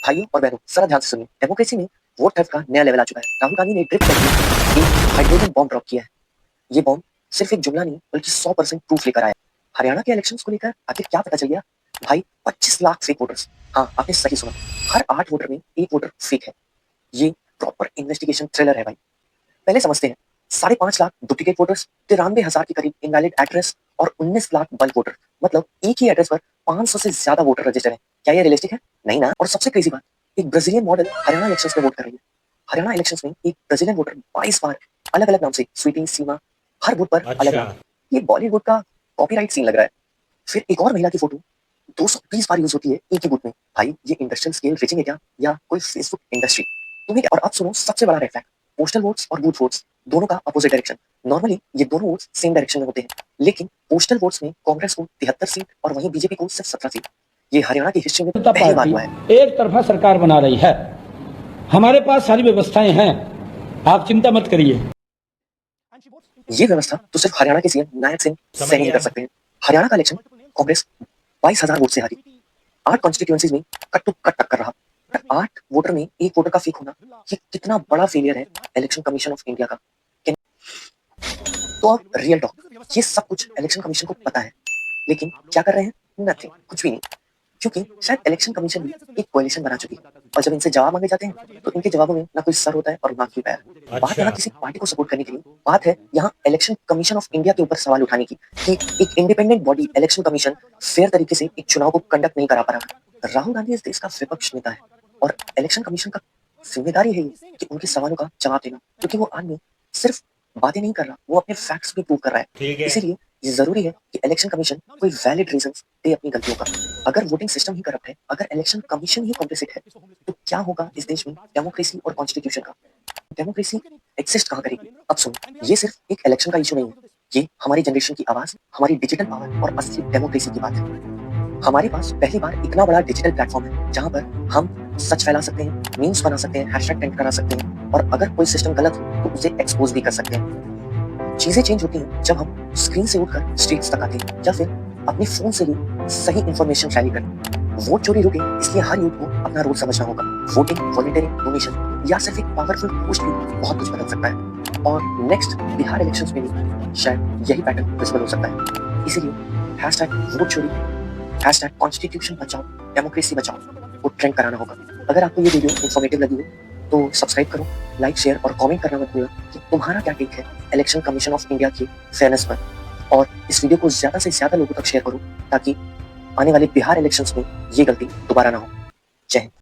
भाइयों और बहनों जरा ध्यान से सुनिए। डेमोक्रेसी में वोट थेफ्ट का नया लेवल आ चुका है। राहुल गांधी ने ड्रिफ्ट करके एक हाइड्रोजन बॉम्ब ड्रॉप किया है। ये बॉम्ब सिर्फ एक जुमला नहीं बल्कि 100% प्रूफ लेकर आया। हरियाणा के इलेक्शंस को लेकर आखिर क्या पता चल गया? भाई 25 लाख फेक वोटर्स। हाँ, आपने सही सुना। हर 8 वोटर में एक वोटर फेक है। ये प्रॉपर इन्वेस्टिगेशन थ्रिलर है भाई। पहले समझते हैं। 5.5 लाख डुप्लीकेट वोटर्स, 93,000 के करीब इनवैलिड एड्रेस और 19 लाख बल्क वोटर। मतलब एक ही एड्रेस पर 500 से ज्यादा वोटर रजिस्टर हैं। क्या ये रियलिस्टिक है? नहीं ना। और सबसे क्रेजी बात, एक ब्राजीलियन मॉडल हरियाणा इलेक्शंस में वोट कर रही है। हरियाणा इलेक्शंस में एक ब्राजीलियन वोटर 22 बार अलग अलग नाम से, स्वीटी, सीमा, हर बूथ पर अलग नाम। ये बॉलीवुड का कॉपीराइट सीन लग रहा है। फिर एक और महिला की फोटो 220 बार यूज होती है एक ही बूथ में। भाई ये इंडस्ट्रियल स्केल रीचिंग है क्या, या कोई फेसबुक इंडस्ट्री? तुम्हें क्या? और अब सुनो सबसे बड़ा रेड फ्लैग। पोस्टल वोट्स और बूथ वोट्स दोनों का अपोजिट डायरेक्शन। नॉर्मली ये दोनों वोट्स सेम डायरेक्शन में होते हैं, लेकिन पोस्टल वोट्स में कांग्रेस को 73 सीट और वहीं बीजेपी को सिर्फ 17 सीट। ये हरियाणा की हिस्ट्री में पहली बार हुआ है। एक तरफा सरकार बना रही है। हमारे पास सारी व्यवस्थाएं हैं, आप चिंता मत करिए। ये व्यवस्था तो सिर्फ हरियाणा के सीएम नायब सिंह सैनी ही कर सकते हैं। हरियाणा का इलेक्शन कांग्रेस 22,000 वोट से हारी। 8 कॉन्स्टिट्यूएंसीज में कट टू कट टक्कर रहा। 8 वोटर में एक वोटर का फेक होना, ये कितना बड़ा फेलियर है इलेक्शन कमीशन ऑफ इंडिया का। तो अब रियल टॉक, ये सब कुछ इलेक्शन कमीशन को पता है, लेकिन क्या कर रहे हैं? नथिंग, कुछ भी नहीं। क्योंकि शायद इलेक्शन कमीशन भी एक कोalition बना चुकी है, और जब इनसे जवाब मांगे जाते हैं तो इनके जवाबों में ना कोई सर होता है और ना कोई पैर। बात यहाँ किसी पार्टी को सपोर्ट करने की नहीं, बात है यहाँ इलेक्शन कमीशन ऑफ इंडिया के ऊपर सवाल उठाने की कि एक independent body election commission fair तरीके से एक चुनाव को कंडक्ट नहीं करा पा रहा। राहुल गांधी इस देश का विपक्ष नेता है और इलेक्शन कमीशन का जिम्मेदारी है कि उनके सवालों का जवाब देना, क्योंकि वो आदमी सिर्फ बातें नहीं कर रहा, वो अपने फैक्ट्स भी प्रूव कर रहा है। इसीलिए ये जरूरी है कि इलेक्शन कमीशन कोई वैलिड रीजंस दे अपनी गलतियों का। अगर वोटिंग सिस्टम ही करप्ट है, अगर इलेक्शन कमीशन ही कॉम्प्लिसिट है, तो क्या होगा इस देश में डेमोक्रेसी और कॉन्स्टिट्यूशन का? डेमोक्रेसी एग्जिस्ट कहाँ करेगी? अब सुनो, ये सिर्फ एक इलेक्शन का इशू नहीं है, ये हमारी जनरेशन की आवाज, हमारी डिजिटल पावर और असली डेमोक्रेसी की बात है। हमारे पास पहली बार इतना बड़ा डिजिटल प्लेटफॉर्म है जहां पर हम सच फैला सकते हैं, मीम्स बना सकते हैं, हैशटैग ट्रेंड करा सकते हैं, और अगर कोई सिस्टम गलत हो तो उसे एक्सपोज भी कर सकते हैं। चीजें चेंज होती हैं जब हम स्क्रीन से उठकर स्ट्रीट्स तक आते हैं, या फिर अपने फोन से ही सही इंफॉर्मेशन रैली करते हैं। वोट चोरी रुके, इसलिए हर यूथ को अपना रोल समझना होगा। वोटिंग, वॉलंटियरिंग, डोनेशन या सिर्फ एक पावरफुल पोस्ट भी बहुत कुछ बदल सकता है। और नेक्स्ट बिहार इलेक्शंस में भी शायद यही पैटर्न विजिबल हो सकता है। इसीलिए हैशटैग वोट चोरी, हैशटैग कॉन्स्टिट्यूशन बचाओ, डेमोक्रेसी बचाओ को ट्रेंड कराना होगा। अगर आपको ये वीडियो इन्फॉर्मेटिव लगी हो तो सब्सक्राइब करो, लाइक, शेयर और कमेंट करना मत भूलना कि तुम्हारा क्या टेक है इलेक्शन कमीशन ऑफ इंडिया की फेयरनेस पर। और इस वीडियो को ज्यादा से ज्यादा लोगों तक शेयर करो ताकि आने वाले बिहार इलेक्शंस में ये गलती दोबारा ना हो। जय हिंद।